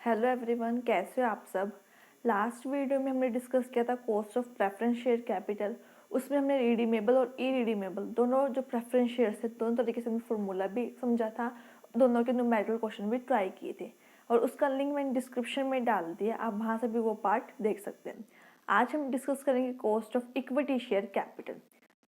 Hello everyone, कैसे हो आप सब। लास्ट वीडियो में हमने डिस्कस किया था cost of preference share capital. उसमें हमने रिडीमेबल और इरिडीमेबल दोनों जो प्रेफरेंस शेयर्स थे दोनों तरीके से हमने फॉर्मूला भी समझा था, दोनों के न्यूमेरिकल क्वेश्चन भी ट्राई किए थे और उसका लिंक मैंने डिस्क्रिप्शन में डाल दिया, आप वहाँ से भी वो पार्ट देख सकते हैं। आज हम डिस्कस करेंगे cost of equity share capital.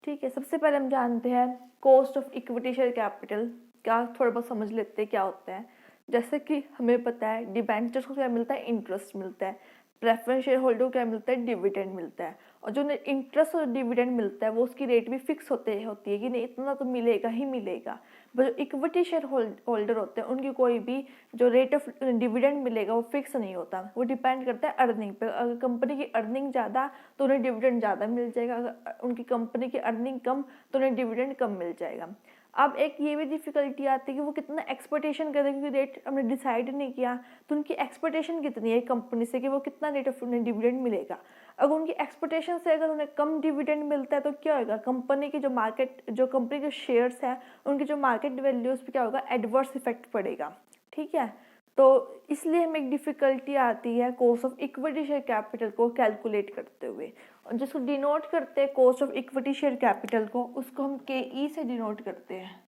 ठीक है, सबसे पहले हम जानते हैं cost of equity share capital क्या, थोड़ा बहुत समझ लेते हैं क्या होता है। जैसे कि हमें पता है डिबेंचर्स को क्या मिलता है, इंटरेस्ट मिलता है। प्रेफरेंस शेयर होल्डर को क्या मिलता है, डिविडेंड मिलता है। और जो इंटरेस्ट और डिविडेंड मिलता है वो उसकी रेट भी फिक्स होती है कि नहीं इतना तो मिलेगा ही मिलेगा। पर जो इक्विटी शेयर होल्डर होते हैं उनकी कोई भी जो रेट ऑफ डिविडेंड मिलेगा वो फिक्स नहीं होता, वो डिपेंड करता है अर्निंग पे। अगर कंपनी की अर्निंग ज़्यादा तो उन्हें डिविडेंड ज़्यादा मिल जाएगा, अगर उनकी कंपनी की अर्निंग कम तो उन्हें डिविडेंड कम मिल जाएगा। अब एक ये भी डिफिकल्टी आती है कि वो कितना एक्सपेक्टेशन करें, क्योंकि रेट हमने डिसाइड नहीं किया तो उनकी एक्सपेक्टेशन कितनी है कंपनी से कि वो कितना रेट ऑफ उन्हें डिविडेंड मिलेगा। अगर उनकी एक्सपेक्टेशन से अगर उन्हें कम डिविडेंड मिलता है तो क्या होगा, कंपनी की जो मार्केट जो कंपनी के शेयर्स है उनकी जो मार्केट वैल्यू उस पर क्या होगा, एडवर्स इफेक्ट पड़ेगा। ठीक है, तो इसलिए हमें एक डिफिकल्टी आती है cost of equity share capital को कैलकुलेट करते हुए। और जिसको डिनोट करते हैं cost of equity share capital को, उसको हम के से डिनोट करते हैं।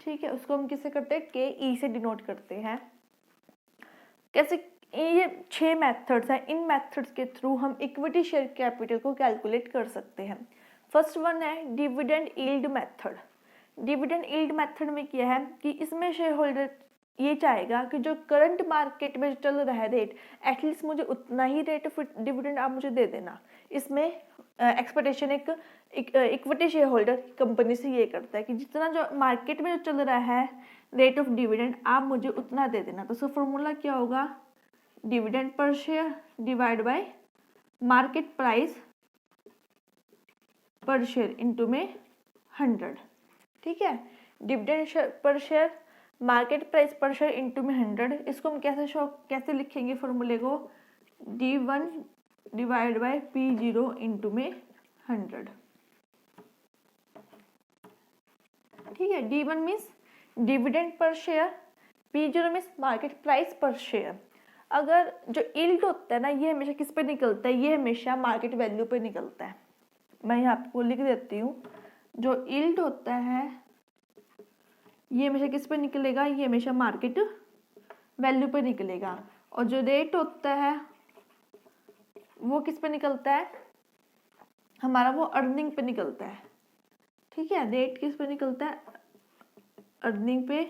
ठीक है, उसको हम किससे करते हैं, के से डिनोट करते हैं। कैसे, ये 6 मेथड्स हैं, इन मेथड्स के थ्रू हम इक्विटी शेयर कैपिटल को कैलकुलेट कर सकते हैं। फर्स्ट वन है dividend yield method. Dividend yield method में क्या है कि इसमें शेयर होल्डर ये चाहेगा कि जो करंट मार्केट में चल रहा है रेट, एटलीस्ट मुझे उतना ही रेट ऑफ डिविडेंड आप मुझे दे देना। इसमें एक्सपेक्टेशन एक इक्विटी शेयर होल्डर कंपनी से ये करता है कि जितना जो मार्केट में जो चल रहा है रेट ऑफ डिविडेंड आप मुझे उतना दे देना। तो उसका फॉर्मूला क्या होगा, dividend per share divide by market price पर शेयर इनटू में 100। ठीक है, dividend per share market price पर शेयर इनटू में 100। इसको हम कैसे लिखेंगे फॉर्मूले को, D1 divide by P0 into में 100। ठीक है, D1 means dividend per share, P0 means market price पर शेयर। अगर जो यील्ड होता है ना ये हमेशा किस पे निकलता है, ये हमेशा मार्केट वैल्यू पे निकलता है। मैं यहाँ आपको लिख देती हूँ, जो यील्ड होता है ये हमेशा किस पे निकलेगा, ये हमेशा मार्केट वैल्यू पे निकलेगा। और जो रेट होता है वो किस पे निकलता है, हमारा वो अर्निंग पे निकलता है। ठीक है, रेट किस पे निकलता है, अर्निंग पे।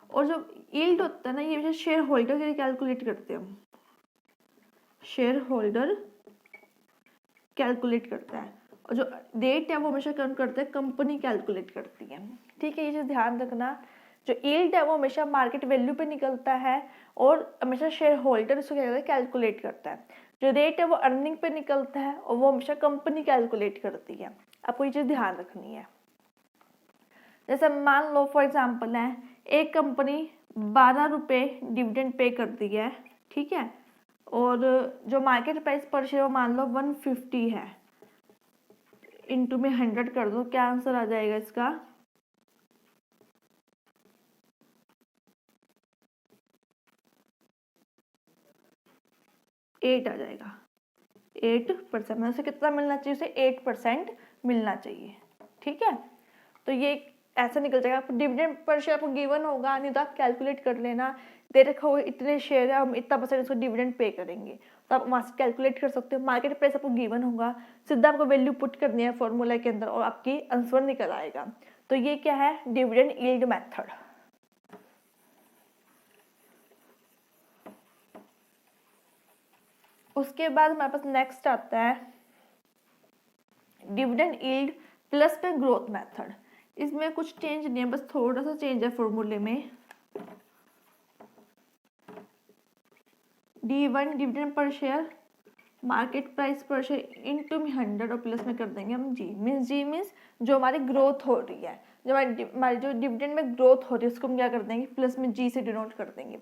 और जो यील्ड होता है ना ये हमेशा शेयर होल्डर के लिए कैलकुलेट करते हैं हम, शेयर होल्डर कैलकुलेट करता है। और जो रेट है वो हमेशा कौन करता है, कंपनी कैलकुलेट करती है। ठीक है, ये चीज़ ध्यान रखना, जो यील्ड है वो हमेशा मार्केट वैल्यू पे निकलता है और हमेशा शेयर होल्डर उसको क्या करता है, कैलकुलेट करता है। जो रेट है वो अर्निंग पे निकलता है और वो हमेशा कंपनी कैलकुलेट करती है। आपको ये चीज़ ध्यान रखनी है। जैसे मान लो फॉर एग्जाम्पल है, एक कंपनी 12 रुपये डिविडेंड पे करती है। ठीक है, और जो मार्केट प्राइस पर शेयर वो मान लो 150 है, इनटू में 100 कर दो, क्या आंसर आ जाएगा इसका, एट आ जाएगा। 8%, मतलब उसे कितना मिलना चाहिए, उसे 8% मिलना चाहिए। ठीक है, तो ये ऐसा निकल जाएगा। आपको डिविडेंड पर शेयर आपको गिवन होगा, नहीं तो आप कैलकुलेट कर लेना, दे रखा होगा इतने शेयर है हम इतना परसेंट इसको डिविडेंड पे करेंगे, तो आप वहाँ से कैलकुलेट कर सकते हो। मार्केट प्राइस आपको गिवन होगा, सीधा आपको वैल्यू पुट करनी है फॉर्मूला के अंदर और आपकी आंसर निकल आएगा। तो ये क्या है, डिविडेंड यील्ड मेथड। उसके बाद हमारे पास नेक्स्ट आता है डिविडेंड यील्ड प्लस पे ग्रोथ मेथड। इसमें कुछ चेंज नहीं है, बस थोड़ा सा चेंज है फॉर्मूले में। D1 dividend per share market price पर शेयर इनटू में 100 और प्लस में कर देंगे हम जी मीन्स जो हमारी ग्रोथ हो रही है, जो हमारी जो डिविडेंड में ग्रोथ हो रही है उसको हम क्या कर देंगे, प्लस में जी से डिनोट कर देंगे।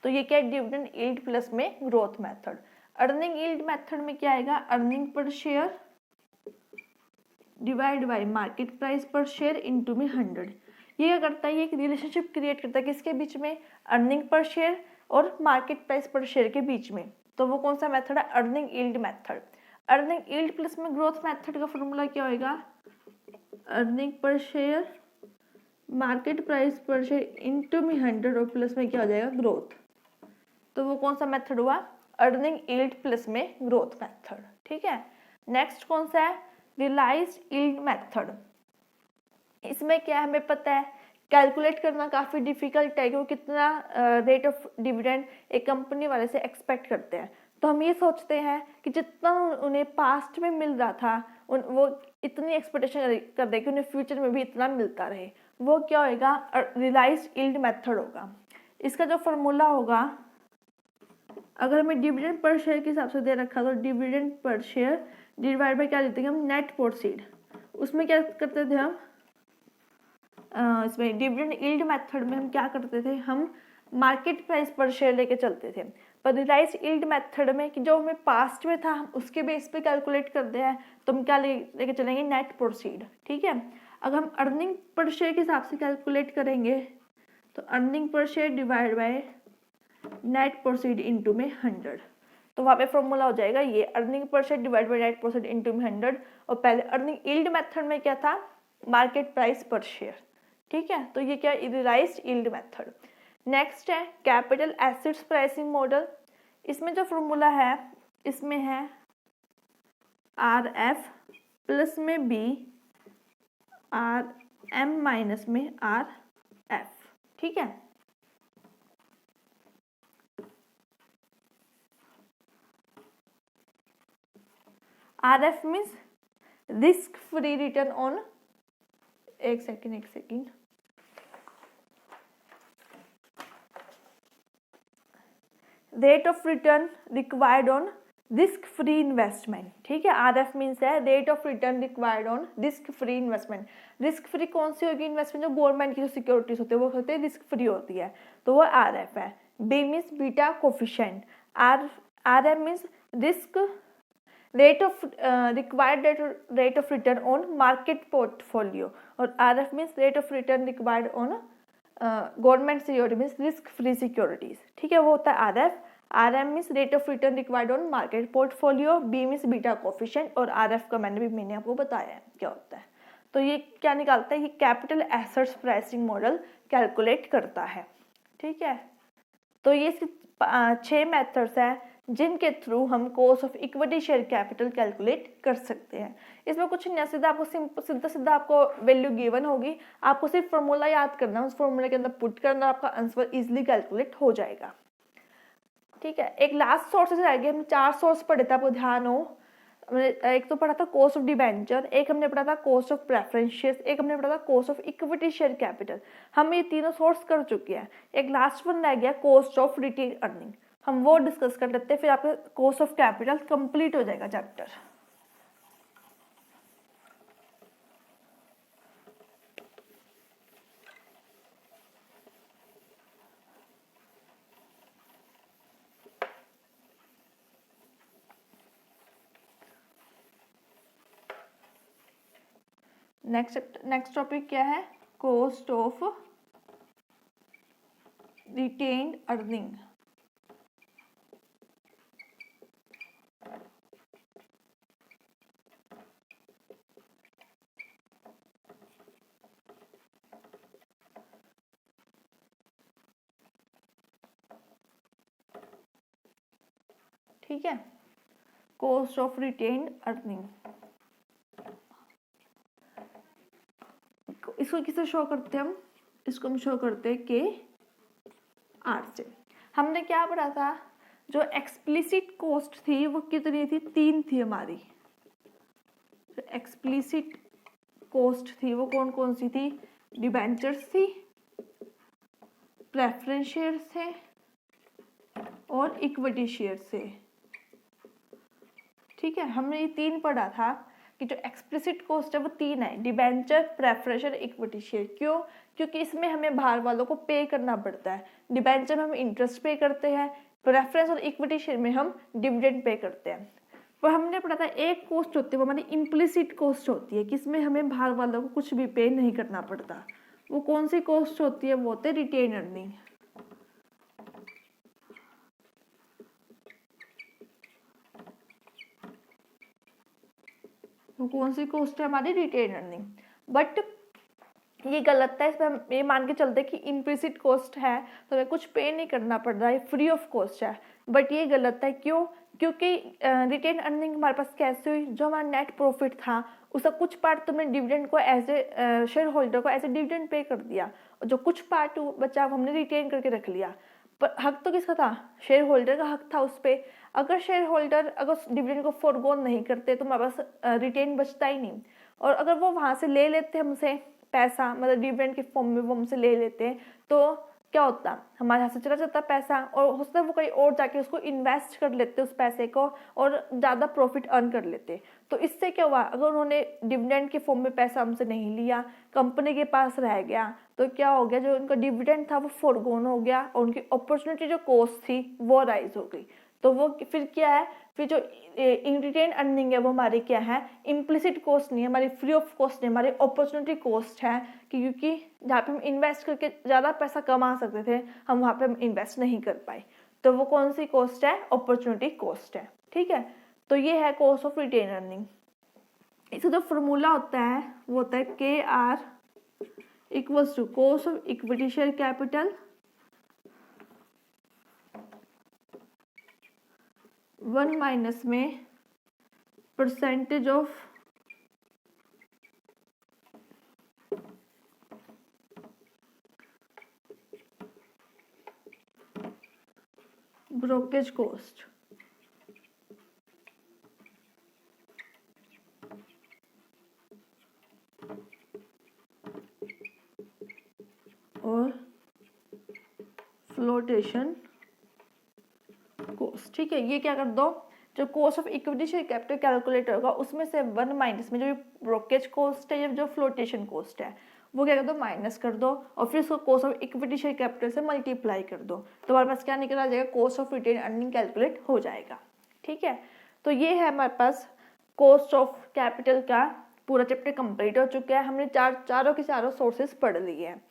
तो ये क्या है, डिविडेंड यील्ड प्लस में growth method. Earning yield method में क्या आएगा, earning per share divide by market price पर शेयर इनटू में 100। ये क्या करता है, ये एक रिलेशनशिप क्रिएट करता है किसके बीच में, अर्निंग पर शेयर और मार्केट प्राइस पर शेयर के बीच में। तो वो कौन सा मेथड है, earning yield method. Earning yield plus में ग्रोथ मेथड का फॉर्मूला क्या होगा, earning per share market price पर शेयर इनटू में 100 और प्लस में क्या हो जाएगा, ग्रोथ। तो वो कौन सा मेथड हुआ, अर्निंग यील्ड प्लस में ग्रोथ मेथड। ठीक है, नेक्स्ट कौन सा है, रियलाइज्ड यील्ड मेथड। इसमें क्या है, हमें पता है कैलकुलेट करना काफ़ी डिफिकल्ट है कि वो कितना रेट ऑफ डिविडेंड एक कंपनी वाले से एक्सपेक्ट करते हैं। तो हम ये सोचते हैं कि जितना उन्हें पास्ट में मिल रहा था वो इतनी एक्सपेक्टेशन कर दे कि उन्हें फ्यूचर में भी इतना मिलता रहे। वो क्या होगा, रियलाइज्ड यील्ड मेथड होगा। इसका जो फॉर्मूला होगा, अगर हमें डिविडेंड पर शेयर के हिसाब से दे रखा तो dividend per share divide by क्या लेते हैं हम, नेट प्रोसीड। उसमें क्या करते थे हम, इसमें डिविडेंड यील्ड मेथड में हम क्या करते थे, हम मार्केट प्राइस पर शेयर लेके चलते थे। पर रियलाइज्ड यील्ड मेथड में कि जो हमें पास्ट में था हम उसके बेस पे कैलकुलेट करते हैं, तो हम क्या लेके चलेंगे, नेट प्रोसीड। ठीक है, अगर हम अर्निंग पर शेयर के हिसाब से कैलकुलेट करेंगे तो earning per share divide by net proceed into में 100। तो वहाँ पे फॉर्मूला हो जाएगा ये, earning per share divide by net proceed into में 100। और पहले अर्निंग यील्ड मेथड में क्या था, मार्केट प्राइस पर शेयर। ठीक है, तो ये क्या, रियलाइज्ड यील्ड मेथड। नेक्स्ट है कैपिटल एसेट्स प्राइसिंग मॉडल। इसमें जो फॉर्मूला है, इसमें है RF प्लस में B RM माइनस में RF। ठीक है, RF means risk free return on, एक second, rate of return required on risk free investment. ठीक है, RF मीन्स है rate of return required on risk free investment. Risk free कौन सी होगी इन्वेस्टमेंट, जो गवर्नमेंट की जो सिक्योरिटीज होती है वो होते हैं रिस्क फ्री होती है, तो वो RF है। B means beta coefficient. RM means risk rate of required rate of return on market portfolio, और RF means rate of return required on government security means risk free securities. ठीक है, वो होता है RF। RM means rate of return required on market portfolio, B means beta coefficient, और RF का मैंने आपको बताया है क्या होता है। तो ये क्या निकालता है, ये capital assets pricing model calculate करता है। ठीक है, तो ये 6 मेथड्स हैं जिनके थ्रू हम cost of equity share capital calculate कर सकते हैं। इसमें कुछ नहीं, सीधा आपको सीधा आपको वैल्यू गिवन होगी, आपको सिर्फ फॉर्मूला याद करना है, उस फॉर्मूला के अंदर पुट करना, आपका आंसर इजीली कैलकुलेट हो जाएगा। ठीक है, एक लास्ट सोर्सेज रह गए, हम 4 सोर्स पढ़े थे, आपको ध्यान हो। एक तो पढ़ा था कॉस्ट ऑफ डिबेंचर, एक हमने पढ़ा था कॉस्ट ऑफ प्रेफरेंस शेयर्स, एक हमने पढ़ा था cost of equity share capital. हम ये तीनों सोर्स कर चुके हैं। एक लास्ट वन रह गया कॉस्ट ऑफ रिटेन अर्निंग, हम वो डिस्कस कर लेते हैं, फिर आपका कॉस्ट ऑफ कैपिटल कंप्लीट हो जाएगा चैप्टर। नेक्स्ट टॉपिक क्या है, कॉस्ट ऑफ रिटेन्ड अर्निंग। ठीक है, कॉस्ट ऑफ रिटेन्ड अर्निंग, इसको किसे शो करते हैं हम, इसको हम शो करते हैं KR से। हमने क्या पढ़ा था, जो एक्सप्लिसिट कॉस्ट थी वो कितनी थी, 3 थी हमारी। जो एक्सप्लिसिट कॉस्ट थी वो कौन कौन सी थी, डिबेंचर्स थी, प्रेफरेंस शेयर्स थे और इक्विटी शेयर्स थे। ठीक है, हमने ये 3 पढ़ा था कि जो एक्सप्लिसिट कॉस्ट है वो 3 है, डिबेंचर, प्रेफरेंस और इक्विटी शेयर। क्यों, क्योंकि इसमें हमें बाहर वालों को पे करना पड़ता है। डिबेंचर में हम इंटरेस्ट पे करते हैं, प्रेफरेंस और इक्विटी शेयर में हम डिविडेंड पे करते हैं। पर हमने पढ़ा था एक कॉस्ट होती है वो हमारी इम्प्लिसिट कॉस्ट होती है, किसमें हमें बाहर वालों को कुछ भी पे नहीं करना पड़ता, वो कौन सी कॉस्ट होती है? वो होते हैं रिटेन अर्निंग। वो कौन सी कॉस्ट है? हमारी रिटेन अर्निंग। बट ये गलत है, इसमें हम ये मान के चलते कि इम्प्लिसिट कॉस्ट है तो हमें कुछ पे नहीं करना पड़ रहा है, फ्री ऑफ कॉस्ट है। बट ये गलत है, क्यों? क्योंकि रिटेन अर्निंग हमारे पास कैसे हुई? जो हमारा नेट प्रॉफिट था उसका कुछ पार्ट तुमने डिविडेंड को एज ए शेयर होल्डर को एज ए डिविडेंड पे कर दिया, और जो कुछ पार्ट बचा वो हमने रिटेन करके रख लिया। पर हक तो किसका था? शेयर होल्डर का हक था उस पर। अगर शेयर होल्डर अगर डिविडेंड को फोरगोन नहीं करते तो हमारे पास रिटेन बचता ही नहीं। और अगर वो वहाँ से ले लेते हमसे पैसा, मतलब डिविडेंड के फॉर्म में वो हमसे ले लेते हैं, तो क्या होता? हमारे हाथ से चला जाता पैसा, और हो सकता है वो कहीं और जाके उसको इन्वेस्ट कर लेते उस पैसे को, और ज़्यादा प्रॉफिट अर्न कर लेते। तो इससे क्या हुआ? अगर उन्होंने डिविडेंड के फॉर्म में पैसा हमसे नहीं लिया, कंपनी के पास रह गया, तो क्या हो गया? जो उनका डिविडेंड था वो फोरगोन हो गया, और उनकी अपॉर्चुनिटी जो कॉस्ट थी वो राइज हो गई। तो वो फिर क्या है? फिर जो रिटेन अर्निंग है वो हमारी क्या है? इम्प्लिसिट कॉस्ट नहीं है, हमारी फ्री ऑफ कॉस्ट नहीं, हमारी अपॉर्चुनिटी कॉस्ट है। क्योंकि जहाँ पे हम इन्वेस्ट करके ज़्यादा पैसा कमा सकते थे, हम वहाँ पे हम इन्वेस्ट नहीं कर पाए। तो वो कौन सी कॉस्ट है? अपॉर्चुनिटी कॉस्ट है। ठीक है, तो ये है कॉस्ट ऑफ रिटेन अर्निंग। इसका जो फॉर्मूला होता है वो होता है KR equals to cost of equity share capital 1 minus में परसेंटेज ऑफ ब्रोकेज कॉस्ट। और फ्लोटेशन कॉस्ट। ठीक है, ये क्या कर दो? जो cost of equity share capital calculate होगा उसमें से 1 माइनस में जो ब्रोकेज कॉस्ट है या जो फ्लोटेशन कॉस्ट है वो क्या कर दो? माइनस कर दो, और फिर उसको cost of equity share capital से मल्टीप्लाई कर दो, तो हमारे पास क्या निकल आ जाएगा? Cost of retain earning calculate हो जाएगा। ठीक है, तो ये है हमारे पास कॉस्ट ऑफ कैपिटल का पूरा चैप्टर कंप्लीट हो चुका है। हमने चारों के चारों सोर्सेज पढ़ लिए हैं,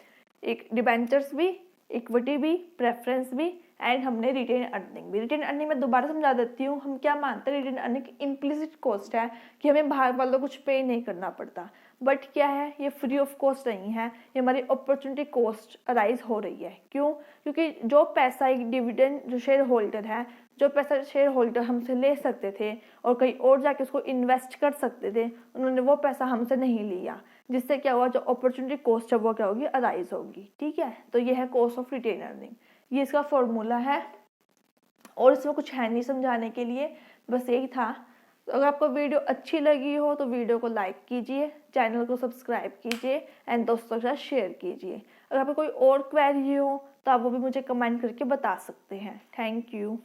एक डिबेंचर्स भी, इक्विटी भी, प्रेफरेंस भी, एंड हमने रिटेन अर्निंग भी। रिटेन अर्निंग में दोबारा समझा देती हूँ, हम क्या मानते हैं? रिटेन अर्निंग इम्प्लिसिट कॉस्ट है कि हमें बाहर वालों को कुछ पे नहीं करना पड़ता। बट क्या है? ये फ्री ऑफ कॉस्ट नहीं है, ये हमारी अपॉर्चुनिटी कॉस्ट अराइज हो रही है। क्यों? क्योंकि जो पैसा एक डिविडेंड जो शेयर होल्डर है, जो पैसा शेयर होल्डर हमसे ले सकते थे और कहीं और जाके उसको इन्वेस्ट कर सकते थे, उन्होंने वो पैसा हमसे नहीं लिया, जिससे क्या हुआ? जो अपॉर्चुनिटी कॉस्ट है वो क्या होगी? अराइज होगी। ठीक है, तो ये है कॉस्ट ऑफ रिटेन अर्निंग, ये इसका फॉर्मूला है, और इसमें कुछ है नहीं समझाने के लिए, बस यही था। तो अगर आपको वीडियो अच्छी लगी हो तो वीडियो को लाइक कीजिए, चैनल को सब्सक्राइब कीजिए, एंड दोस्तों के साथ शेयर कीजिए। अगर आपको कोई और क्वेरी हो तो आप वो भी मुझे कमेंट करके बता सकते हैं। Thank you.